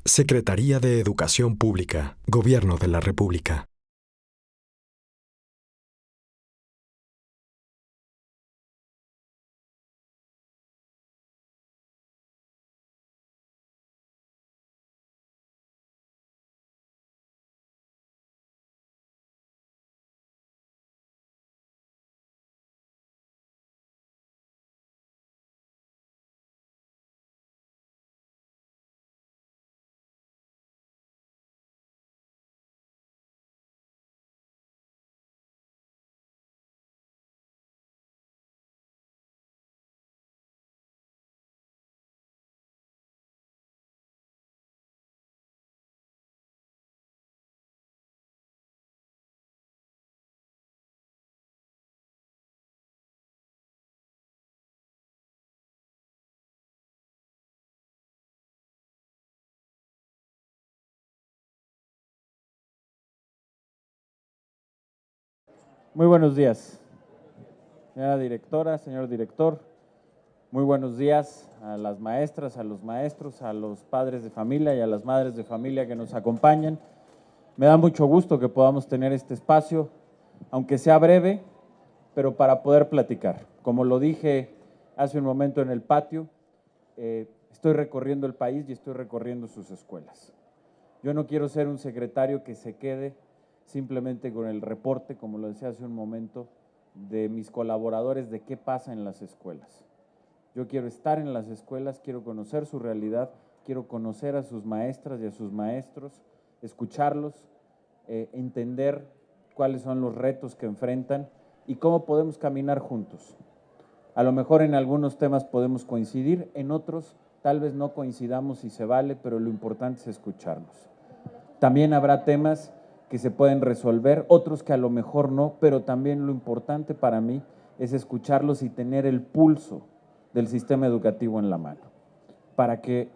Secretaría de Educación Pública, Gobierno de la República. Muy buenos días, señora directora, señor director. Muy buenos días a las maestras, a los maestros, a los padres de familia y a las madres de familia que nos acompañan. Me da mucho gusto que podamos tener este espacio, aunque sea breve, pero para poder platicar. Como lo dije hace un momento en el patio, estoy recorriendo el país y estoy recorriendo sus escuelas. Yo no quiero ser un secretario que se quede simplemente con el reporte, como lo decía hace un momento, de mis colaboradores de qué pasa en las escuelas. Yo quiero estar en las escuelas, quiero conocer su realidad, quiero conocer a sus maestras y a sus maestros, escucharlos, entender cuáles son los retos que enfrentan y cómo podemos caminar juntos. A lo mejor en algunos temas podemos coincidir, en otros tal vez no coincidamos y se vale, pero lo importante es escucharnos. También habrá temas que se pueden resolver, otros que a lo mejor no, pero también lo importante para mí es escucharlos y tener el pulso del sistema educativo en la mano, para que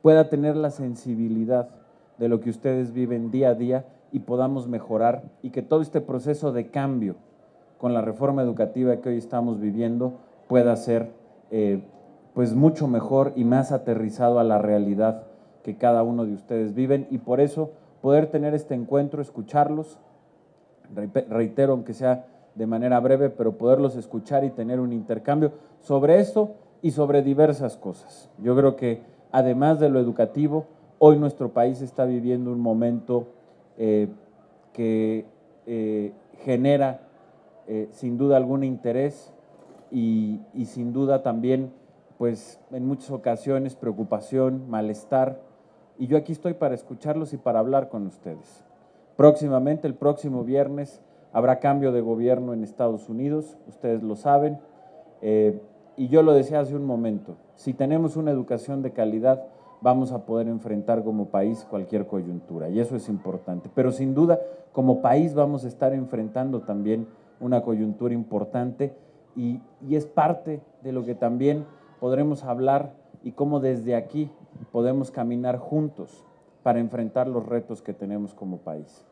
pueda tener la sensibilidad de lo que ustedes viven día a día y podamos mejorar y que todo este proceso de cambio con la reforma educativa que hoy estamos viviendo pueda ser pues mucho mejor y más aterrizado a la realidad que cada uno de ustedes viven, y por eso poder tener este encuentro, escucharlos, reitero, aunque sea de manera breve, pero poderlos escuchar y tener un intercambio sobre esto y sobre diversas cosas. Yo creo que además de lo educativo, hoy nuestro país está viviendo un momento que genera sin duda algún interés y sin duda también, pues en muchas ocasiones, preocupación, malestar, y yo aquí estoy para escucharlos y para hablar con ustedes. Próximamente, el próximo viernes, habrá cambio de gobierno en Estados Unidos, ustedes lo saben, y yo lo decía hace un momento, si tenemos una educación de calidad, vamos a poder enfrentar como país cualquier coyuntura, y eso es importante. Pero sin duda, como país vamos a estar enfrentando también una coyuntura importante, y es parte de lo que también podremos hablar y cómo desde aquí podemos caminar juntos para enfrentar los retos que tenemos como país.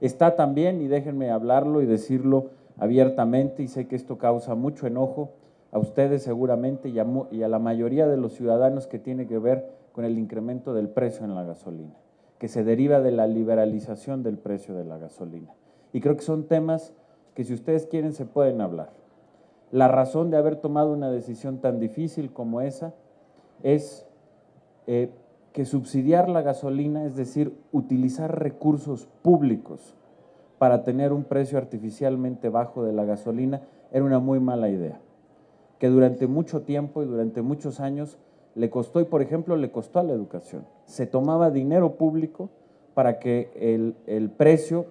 Está también, y déjenme hablarlo y decirlo abiertamente, y sé que esto causa mucho enojo a ustedes seguramente y a la mayoría de los ciudadanos, que tiene que ver con el incremento del precio en la gasolina, que se deriva de la liberalización del precio de la gasolina. Y creo que son temas que, si ustedes quieren, se pueden hablar. La razón de haber tomado una decisión tan difícil como esa es que subsidiar la gasolina, es decir, utilizar recursos públicos para tener un precio artificialmente bajo de la gasolina, era una muy mala idea, que durante mucho tiempo y durante muchos años le costó, y por ejemplo le costó a la educación. Se tomaba dinero público para que el precio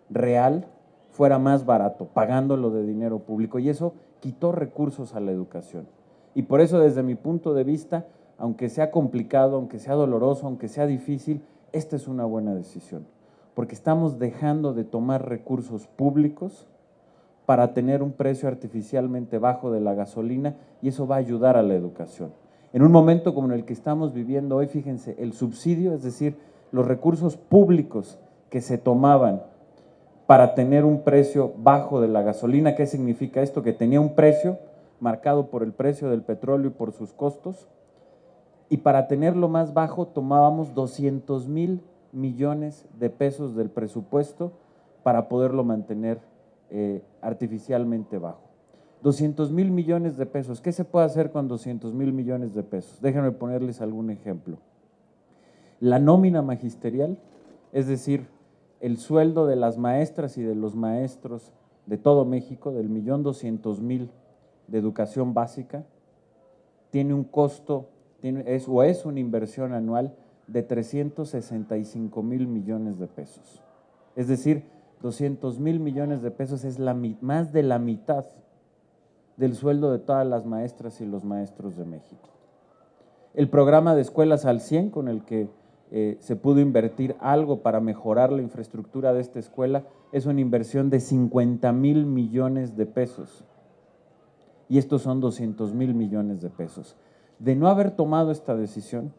real fuera más barato, pagándolo de dinero público, y eso quitó recursos a la educación. Y por eso, desde mi punto de vista, aunque sea complicado, aunque sea doloroso, aunque sea difícil, esta es una buena decisión, porque estamos dejando de tomar recursos públicos para tener un precio artificialmente bajo de la gasolina, y eso va a ayudar a la educación. En un momento como en el que estamos viviendo hoy, fíjense, el subsidio, es decir, los recursos públicos que se tomaban para tener un precio bajo de la gasolina. ¿Qué significa esto? Que tenía un precio marcado por el precio del petróleo y por sus costos, y para tenerlo más bajo tomábamos 200,000 millones de pesos del presupuesto para poderlo mantener artificialmente bajo. 200,000 millones de pesos. ¿Qué se puede hacer con 200,000 millones de pesos? Déjenme ponerles algún ejemplo. La nómina magisterial, es decir, el sueldo de las maestras y de los maestros de todo México, del 1,200,000 de educación básica, tiene un costo, es una inversión anual de 365,000 millones de pesos. Es decir, 200,000 millones de pesos es más de la mitad del sueldo de todas las maestras y los maestros de México. El programa de Escuelas al 100, con el que se pudo invertir algo para mejorar la infraestructura de esta escuela, es una inversión de 50,000 millones de pesos. Y estos son 200,000 millones de pesos. De no haber tomado esta decisión,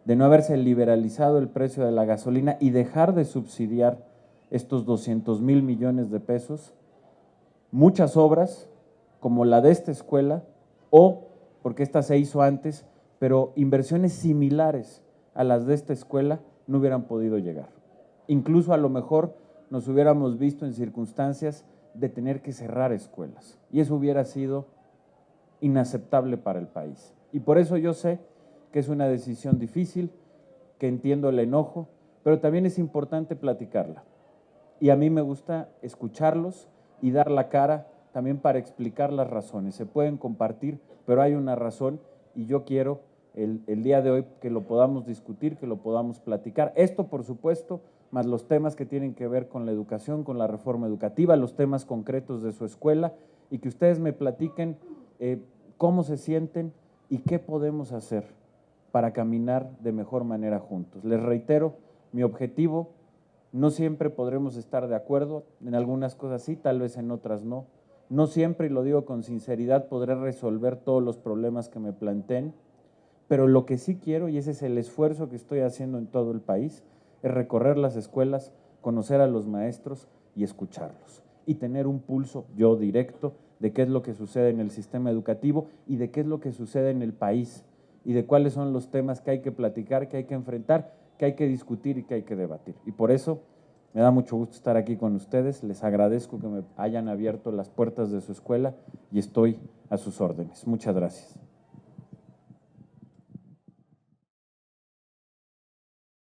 de no haberse liberalizado el precio de la gasolina y dejar de subsidiar estos 200,000 millones de pesos, muchas obras, como la de esta escuela, o, porque esta se hizo antes, pero inversiones similares a las de esta escuela no hubieran podido llegar. Incluso a lo mejor nos hubiéramos visto en circunstancias de tener que cerrar escuelas, y eso hubiera sido inaceptable para el país. Y por eso yo sé que es una decisión difícil, que entiendo el enojo, pero también es importante platicarla. Y a mí me gusta escucharlos y dar la cara también para explicar las razones. Se pueden compartir, pero hay una razón y yo quiero el día de hoy que lo podamos discutir, que lo podamos platicar. Esto, por supuesto, más los temas que tienen que ver con la educación, con la reforma educativa, los temas concretos de su escuela, y que ustedes me platiquen cómo se sienten y qué podemos hacer para caminar de mejor manera juntos. Les reitero, mi objetivo, no siempre podremos estar de acuerdo, en algunas cosas sí, tal vez en otras no. No siempre, y lo digo con sinceridad, podré resolver todos los problemas que me planteen, pero lo que sí quiero, y ese es el esfuerzo que estoy haciendo en todo el país, es recorrer las escuelas, conocer a los maestros y escucharlos. Y tener un pulso yo directo de qué es lo que sucede en el sistema educativo y de qué es lo que sucede en el país y de cuáles son los temas que hay que platicar, que hay que enfrentar, que hay que discutir y que hay que debatir. Y por eso me da mucho gusto estar aquí con ustedes, les agradezco que me hayan abierto las puertas de su escuela y estoy a sus órdenes. Muchas gracias.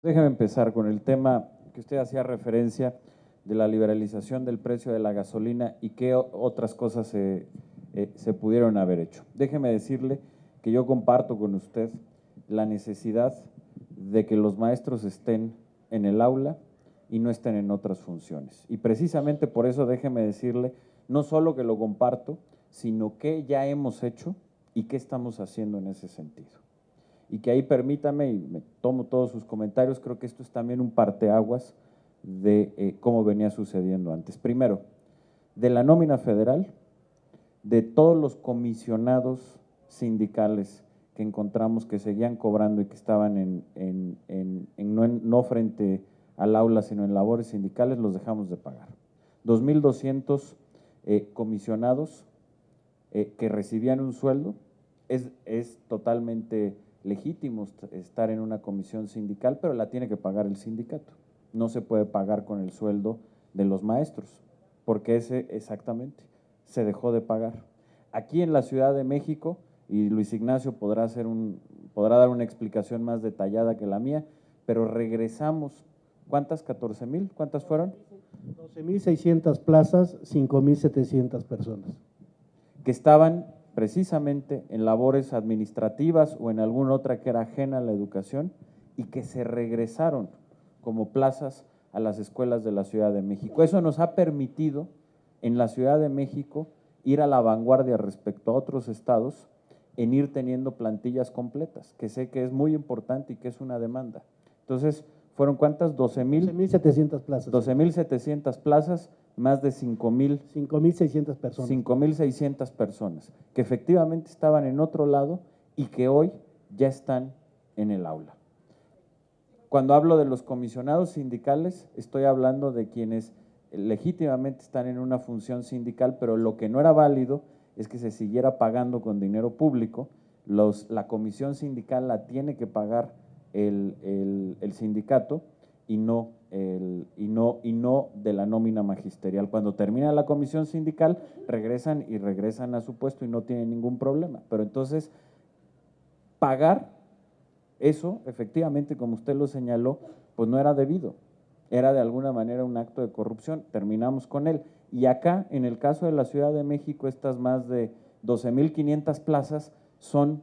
Déjeme empezar con el tema que usted hacía referencia de la liberalización del precio de la gasolina y qué otras cosas se pudieron haber hecho. Déjeme decirle que yo comparto con usted la necesidad de que los maestros estén en el aula y no estén en otras funciones. Y precisamente por eso déjeme decirle, no solo que lo comparto, sino que ya hemos hecho y qué estamos haciendo en ese sentido. Y que ahí permítame, y me tomo todos sus comentarios, creo que esto es también un parteaguas de cómo venía sucediendo antes. Primero, de la nómina federal, de todos los comisionados sindicales que encontramos que seguían cobrando y que estaban no frente al aula, sino en labores sindicales, los dejamos de pagar. 2,200 comisionados que recibían un sueldo, es totalmente legítimo estar en una comisión sindical, pero la tiene que pagar el sindicato. No se puede pagar con el sueldo de los maestros, porque ese exactamente se dejó de pagar. Aquí en la Ciudad de México, y Luis Ignacio podrá dar una explicación más detallada que la mía, pero regresamos, ¿cuántas? ¿14,000? ¿Cuántas fueron? 12,600 plazas, 5,700 personas. Que estaban precisamente en labores administrativas o en alguna otra que era ajena a la educación y que se regresaron como plazas a las escuelas de la Ciudad de México. Eso nos ha permitido en la Ciudad de México ir a la vanguardia respecto a otros estados en ir teniendo plantillas completas, que sé que es muy importante y que es una demanda. Entonces, ¿fueron cuántas? 12,700 plazas. 12,700 plazas, más de 5,600 personas. 5,600 personas, que efectivamente estaban en otro lado y que hoy ya están en el aula. Cuando hablo de los comisionados sindicales, estoy hablando de quienes legítimamente están en una función sindical, pero lo que no era válido es que se siguiera pagando con dinero público la comisión sindical la tiene que pagar el sindicato y no de la nómina magisterial. Cuando termina la comisión sindical, regresan a su puesto y no tienen ningún problema. Pero entonces, pagar eso, efectivamente, como usted lo señaló, pues no era debido. Era de alguna manera un acto de corrupción. Terminamos con él. Y acá, en el caso de la Ciudad de México, estas más de 12,500 plazas son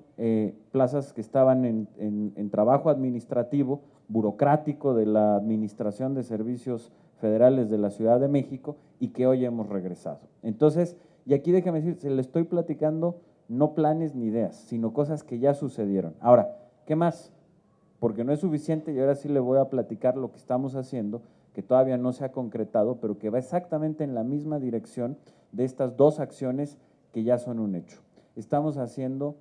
plazas que estaban en trabajo administrativo, burocrático de la Administración de Servicios Federales de la Ciudad de México y que hoy hemos regresado. Entonces, y aquí déjame decir, se le estoy platicando no planes ni ideas, sino cosas que ya sucedieron. Ahora, ¿qué más? Porque no es suficiente y ahora sí le voy a platicar lo que estamos haciendo, que todavía no se ha concretado, pero que va exactamente en la misma dirección de estas dos acciones que ya son un hecho. Estamos haciendo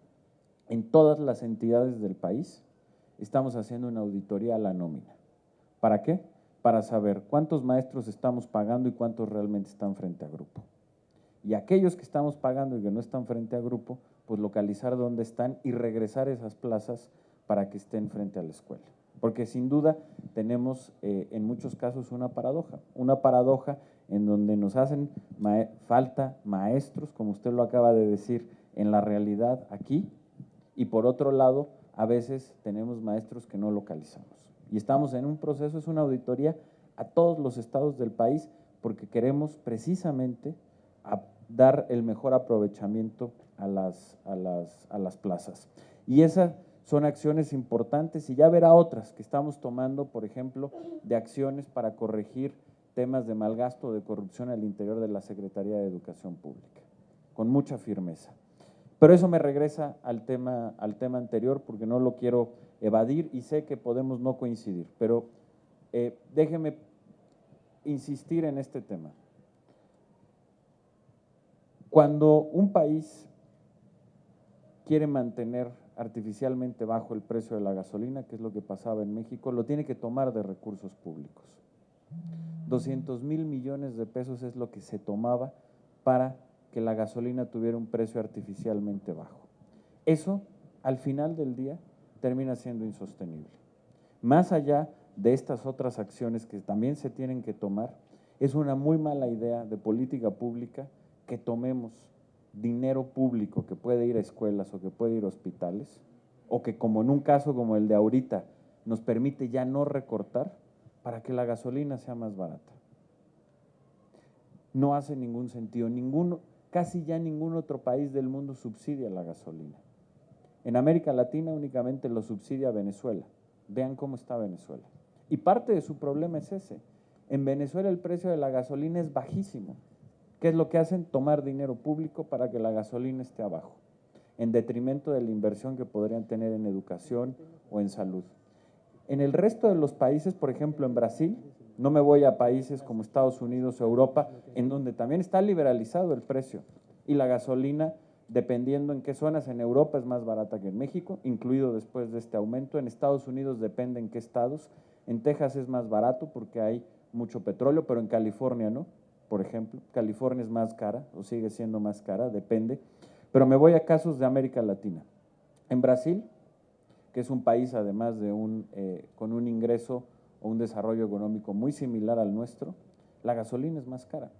en todas las entidades del país, estamos haciendo una auditoría a la nómina. ¿Para qué? Para saber cuántos maestros estamos pagando y cuántos realmente están frente a grupo. Y aquellos que estamos pagando y que no están frente a grupo, pues localizar dónde están y regresar esas plazas para que estén frente a la escuela. Porque sin duda tenemos en muchos casos una paradoja en donde nos hacen falta maestros, como usted lo acaba de decir, en la realidad aquí, y por otro lado, a veces tenemos maestros que no localizamos. Y estamos en un proceso, es una auditoría a todos los estados del país, porque queremos precisamente dar el mejor aprovechamiento a las plazas. Y esas son acciones importantes y ya verá otras que estamos tomando, por ejemplo, de acciones para corregir temas de malgasto o de corrupción al interior de la Secretaría de Educación Pública, con mucha firmeza. Pero eso me regresa al tema anterior porque no lo quiero evadir y sé que podemos no coincidir, pero déjeme insistir en este tema. Cuando un país quiere mantener artificialmente bajo el precio de la gasolina, que es lo que pasaba en México, lo tiene que tomar de recursos públicos. 200,000 millones de pesos es lo que se tomaba para que la gasolina tuviera un precio artificialmente bajo. Eso, al final del día, termina siendo insostenible. Más allá de estas otras acciones que también se tienen que tomar, es una muy mala idea de política pública que tomemos dinero público que puede ir a escuelas o que puede ir a hospitales, o que como en un caso como el de ahorita, nos permite ya no recortar para que la gasolina sea más barata. No hace ningún sentido, casi ya ningún otro país del mundo subsidia la gasolina. En América Latina únicamente lo subsidia Venezuela. Vean cómo está Venezuela. Y parte de su problema es ese. En Venezuela el precio de la gasolina es bajísimo. ¿Qué es lo que hacen? Tomar dinero público para que la gasolina esté abajo, en detrimento de la inversión que podrían tener en educación o en salud. En el resto de los países, por ejemplo en Brasil, no me voy a países como Estados Unidos o Europa, en donde también está liberalizado el precio y la gasolina, dependiendo en qué zonas, en Europa es más barata que en México, incluido después de este aumento. En Estados Unidos depende en qué estados. En Texas es más barato porque hay mucho petróleo, pero en California no. Por ejemplo, California es más cara o sigue siendo más cara, depende. Pero me voy a casos de América Latina. En Brasil, que es un país además con un ingreso o un desarrollo económico muy similar al nuestro, la gasolina es más cara.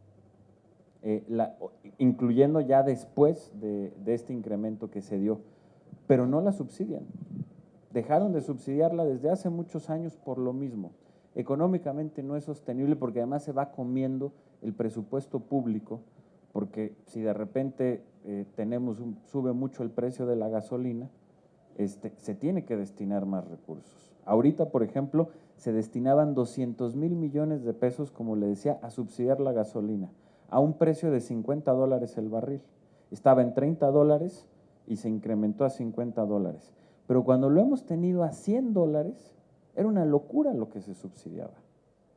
Incluyendo ya después de este incremento que se dio, pero no la subsidian. Dejaron de subsidiarla desde hace muchos años por lo mismo. Económicamente no es sostenible porque además se va comiendo el presupuesto público, porque si de repente sube mucho el precio de la gasolina, se tiene que destinar más recursos. Ahorita, por ejemplo, se destinaban 200,000 millones de pesos, como le decía, a subsidiar la gasolina, a un precio de $50 el barril. Estaba en $30 y se incrementó a $50. Pero cuando lo hemos tenido a $100, era una locura lo que se subsidiaba.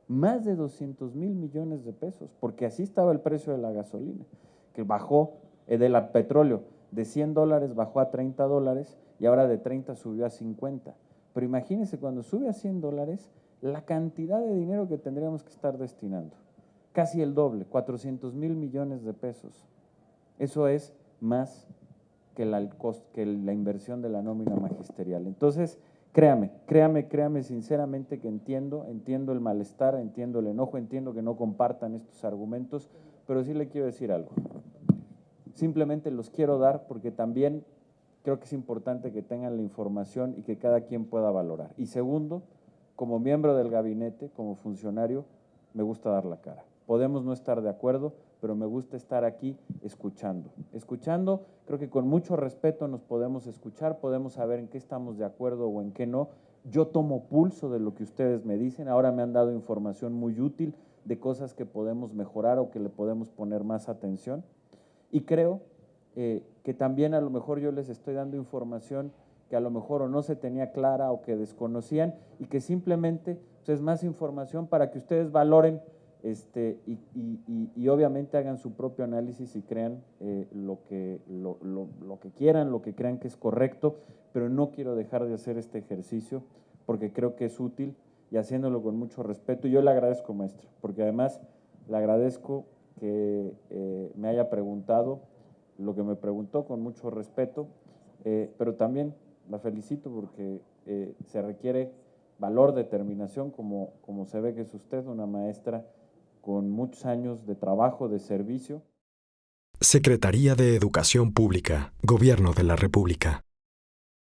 Más de 200,000 millones de pesos, porque así estaba el precio de la gasolina, que bajó, del petróleo, de $100 bajó a $30 y ahora de 30 subió a 50. Pero imagínense, cuando sube a $100, la cantidad de dinero que tendríamos que estar destinando. Casi el doble, 400,000 millones de pesos. Eso es más que la inversión de la nómina magisterial. Entonces, créame sinceramente que entiendo el malestar, entiendo el enojo, entiendo que no compartan estos argumentos, pero sí le quiero decir algo. Simplemente los quiero dar porque también creo que es importante que tengan la información y que cada quien pueda valorar. Y segundo, como miembro del gabinete, como funcionario, me gusta dar la cara. Podemos no estar de acuerdo, pero me gusta estar aquí escuchando. Escuchando, creo que con mucho respeto nos podemos escuchar, podemos saber en qué estamos de acuerdo o en qué no. Yo tomo pulso de lo que ustedes me dicen, ahora me han dado información muy útil de cosas que podemos mejorar o que le podemos poner más atención. Y creo que también a lo mejor yo les estoy dando información que a lo mejor o no se tenía clara o que desconocían y que simplemente pues, es más información para que ustedes valoren y obviamente hagan su propio análisis y crean lo que quieran, lo que crean que es correcto, pero no quiero dejar de hacer este ejercicio porque creo que es útil y haciéndolo con mucho respeto. Y yo le agradezco, maestra, porque además le agradezco que me haya preguntado lo que me preguntó con mucho respeto, pero también la felicito porque se requiere valor, determinación, como se ve que es usted, una maestra con muchos años de trabajo, de servicio. Secretaría de Educación Pública, Gobierno de la República.